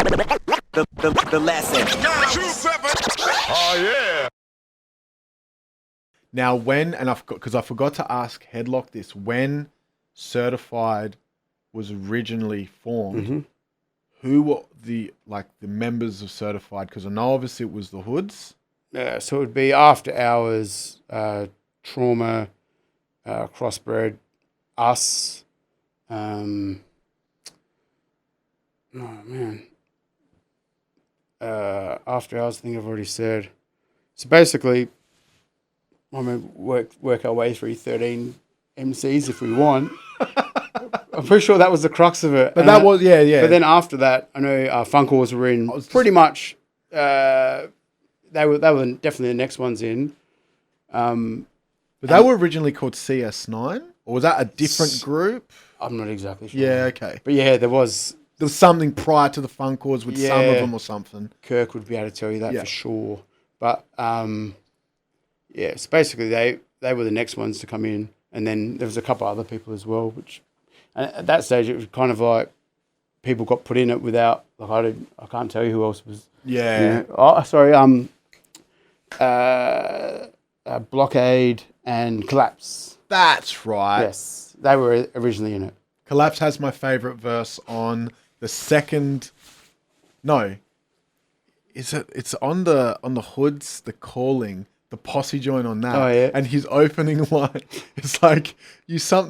The lesson. Oh yeah. Now, because I forgot to ask Headlock this, when Certified was originally formed, who were the members of Certified? Because I know obviously it was the Hoods. So it would be After Hours, Trauma, Crossbred, us. Oh man. After Hours, I think I've already said. So basically, I'm going to work our way through 13 MCs if we want. I'm pretty sure that was the crux of it. But that was, yeah. But then after that, I know Funk Wars were in pretty much. They were definitely the next ones in. But they were originally called CS9? Or was that a different group? I'm not exactly sure. Yeah, okay. But yeah, there was something prior to the Funk Wars with some of them or something. Kirk would be able to tell you that for sure. But yeah, so basically they were the next ones to come in, and then there was a couple other people as well. And at that stage, it was kind of like people got put in it without I can't tell you who else was. Yeah. You know, oh, sorry. Blockade and Collapse. That's right. Yes, they were originally in it. Collapse has my favorite verse on the second. No, it's on the Hoods, the Calling, the posse join on that. Oh yeah. And his opening line is like, "You something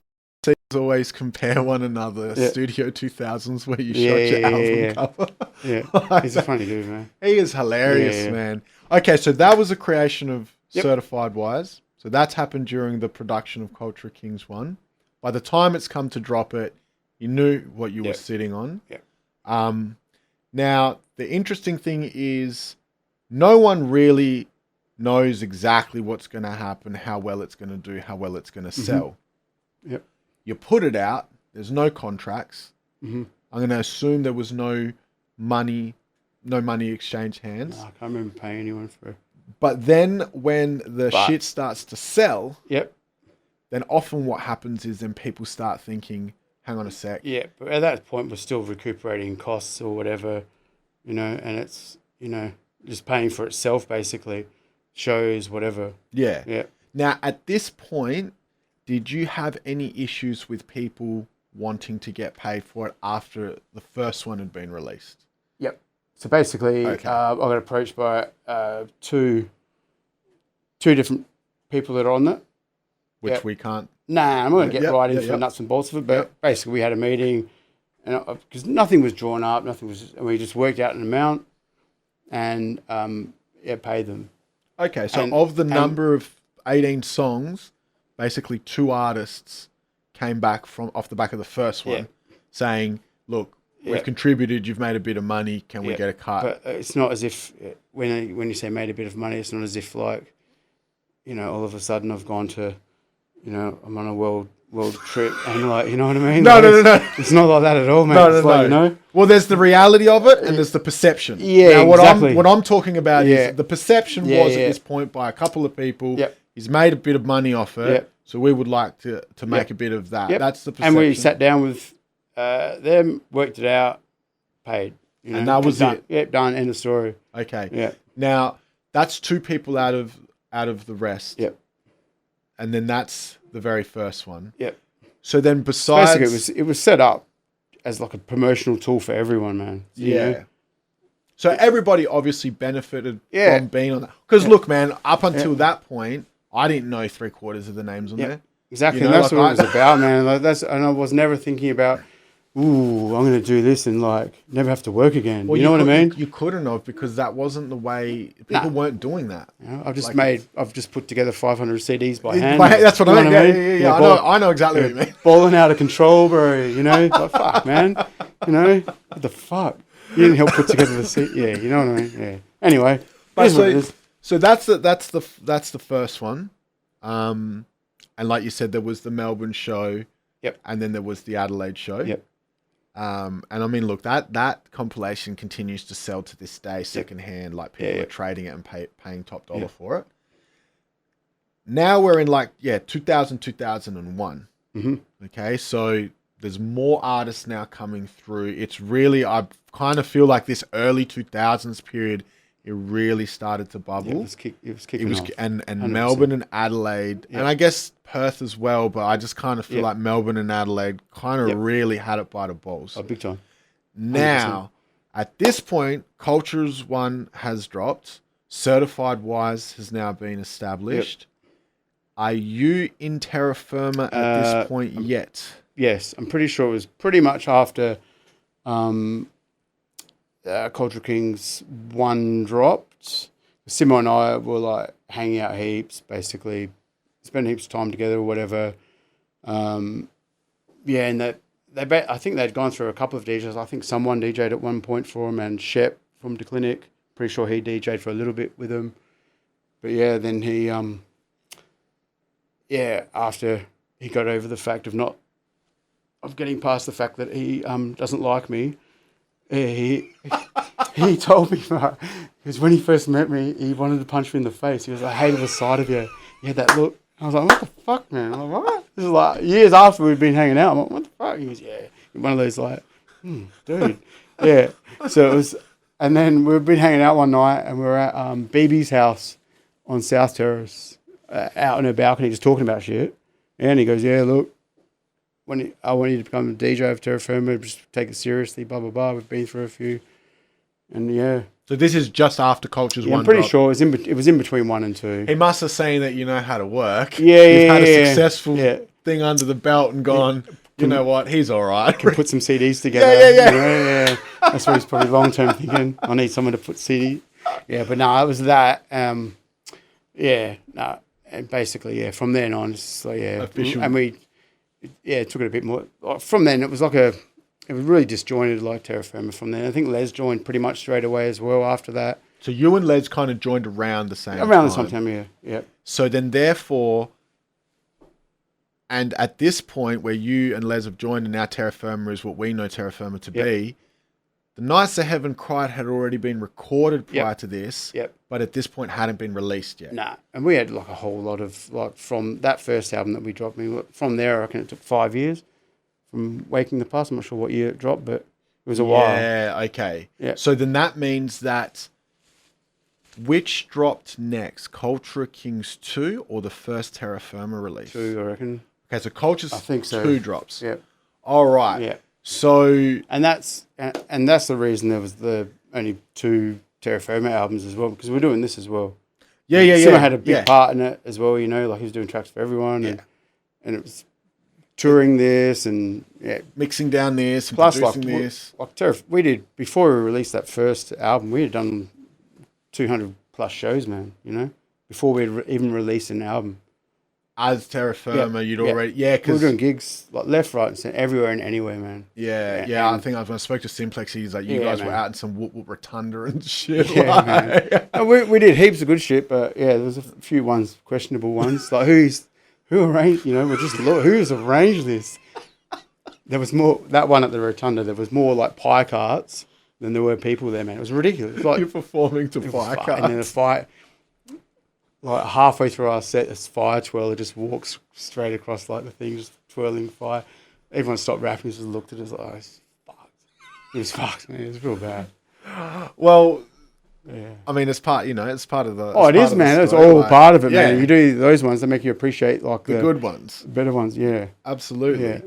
always compare one another." Yeah. Studio 2000s where you shot your album cover. Yeah, he's a funny dude, man. He is hilarious, man. Okay, so that was a creation of Certified Wise. So that's happened during the production of Culture Kings 1. By the time it's come to drop it, you knew what you were sitting on. Yeah. Now, the interesting thing is no one really knows exactly what's going to happen, how well it's going to do, how well it's going to sell. Yep. You put it out. There's no contracts. Mm-hmm. I'm going to assume there was no money exchanged hands. No, I can't remember paying anyone for it. But then when the shit starts to sell, then often what happens is then people start thinking, hang on a sec. Yeah, but at that point we're still recuperating costs or whatever, and it's, just paying for itself basically, shows, whatever. Yeah. Yeah. Now, at this point, did you have any issues with people wanting to get paid for it after the first one had been released? Yep. So basically, I got approached by two different people that are on that. Which we can't. Nah, I'm not going to get right into the nuts and bolts of it, but basically we had a meeting, and because nothing was drawn up, and we just worked out an amount, and paid them. Okay, so of the number of 18 songs, basically 2 artists came back off the back of the first one, saying, "Look, we've contributed. You've made a bit of money. Can we get a cut?" But it's not as if when you say made a bit of money, it's not as if like, all of a sudden I've gone to, I'm on a world trip and like, you know what I mean? No. It's not like that at all, mate. No. Well, there's the reality of it and there's the perception. Yeah, now, exactly. What I'm talking about is the perception was at this point by a couple of people. Yep. He's made a bit of money off it. Yep. So we would like to make a bit of that. Yep. That's the perception. And we sat down with them, worked it out, paid. And that was done. it. Yep, done. End of story. Okay. Yeah. Now, that's 2 people out of the rest. Yep. And then that's the very first one. Yep. So then besides... Basically, it was set up as like a promotional tool for everyone, man. Yeah. So everybody obviously benefited from being on that. Because look, man, up until that point, I didn't know 3/4 of the names on there. Exactly. And that's what it was about, man. Like and I was never thinking about, ooh, I'm going to do this and like never have to work again. Well, you know what I mean? You couldn't have, because that wasn't the way people weren't doing that. I've just put together 500 CDs by hand. That's what I mean. Yeah. I know exactly what you mean. Balling out of control, bro. Like, fuck, man. What the fuck? You didn't help put together the CD. Yeah, you know what I mean? Yeah. Anyway, so that's the first one. And like you said, there was the Melbourne show. Yep. And then there was the Adelaide show. Yep. And I mean, look, that compilation continues to sell to this day secondhand. Like people are trading it and paying top dollar for it. Now we're in 2000, 2001. Mm-hmm. Okay, so There's more artists now coming through. It's really, I kind of feel like this early 2000s period, it really started to bubble. Yeah, it was kicking off. And 100%. Melbourne and Adelaide, and I guess Perth as well, but I just kind of feel like Melbourne and Adelaide kind of really had it by the balls. Oh, big time. 100%. Now, at this point, Cultures 1 has dropped. Certified Wise has now been established. Are you in Terra Firma at this point yet? Yes, I'm pretty sure it was pretty much after Culture Kings 1 dropped. Simo and I were like hanging out heaps, basically spending heaps of time together or whatever. And I think they'd gone through a couple of DJs. I think someone DJ'd at one point for him, and Shep from the Clinic. Pretty sure he DJ'd for a little bit with him. But yeah, then he after he got over the fact of getting past the fact that he doesn't like me, he told me, because when he first met me, he wanted to punch me in the face. He was like, I hated the sight of you. You had that look. I was like, what the fuck, man? I'm like, what? This is like years after we'd been hanging out. I'm like, what the fuck? He goes, yeah. One of those like, dude. Yeah. So it was, and then we've been hanging out one night, and we were at BB's house on South Terrace, out on her balcony, just talking about shit. And he goes, yeah, look, I want you to become a DJ of Terra Firma, just take it seriously, blah, blah, blah. We've been through a few. And yeah. So this is just after Cultures 1 I'm pretty dropped. sure it was in between 1 and 2. He must have seen that you know how to work. Yeah, You've had a successful thing under the belt and gone, you know what, he's all right. Can put some CDs together. Yeah. That's what he's probably long-term thinking. I need someone to put CD. Yeah, but no, it was that. And basically, from then on, it's like, Official. And we, took it a bit more. From then, it was like it was really disjointed, like Terra Firma from then. I think Les joined pretty much straight away as well after that. So you and Les kind of joined around the same time. Around the same time, yeah. So then therefore, and at this point where you and Les have joined and now Terra Firma is what we know Terra Firma to be, the Nights of Heaven Cried had already been recorded prior to this, but at this point hadn't been released yet. Nah, and we had like a whole lot of, like from that first album that we dropped, from there I reckon it took 5 years from Waking the Past. I'm not sure what year it dropped, but it was a while. Yeah, okay. Yeah. So then that means that which dropped next, Culture Kings 2 or the first Terra Firma release? 2, I reckon. Okay, so Culture 2 drops. Yeah. All right. Yeah. So and that's the reason there was the only 2 Terra Firma albums as well, because we're doing this as well. Yeah. Simo had a big part in it as well, like he was doing tracks for everyone, and it was touring this and mixing down this and plus producing this. Like we did before we released that first album, we had done 200 plus shows, man. Before we even released an album. As Terra Firma, you'd already... we were doing gigs like left, right, and center, everywhere and anywhere, man. Yeah. I think when I spoke to Simplex, he's like, you guys were out in some Whoop Whoop Rotunda and shit. Yeah, man. We did heaps of good shit, but there was a few questionable ones. Like who arranged, we're just, who's arranged this? There was more, that one at the Rotunda, there was more like pie carts than there were people there, man. It was ridiculous. Like, you're performing to pie carts. And then a fight... Like halfway through our set, this fire twirler just walks straight across like the thing, just twirling fire. Everyone stopped rapping, just looked at us like, oh, it's fucked. It was fucked, man. It was real bad. Well, I mean, it's part, it's part of the... Oh, it is, man. It's all part of it, man. You do those ones that make you appreciate like the good ones. The better ones, yeah. Absolutely. Yeah.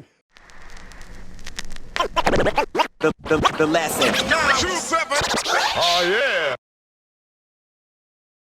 The lesson. Oh, yeah.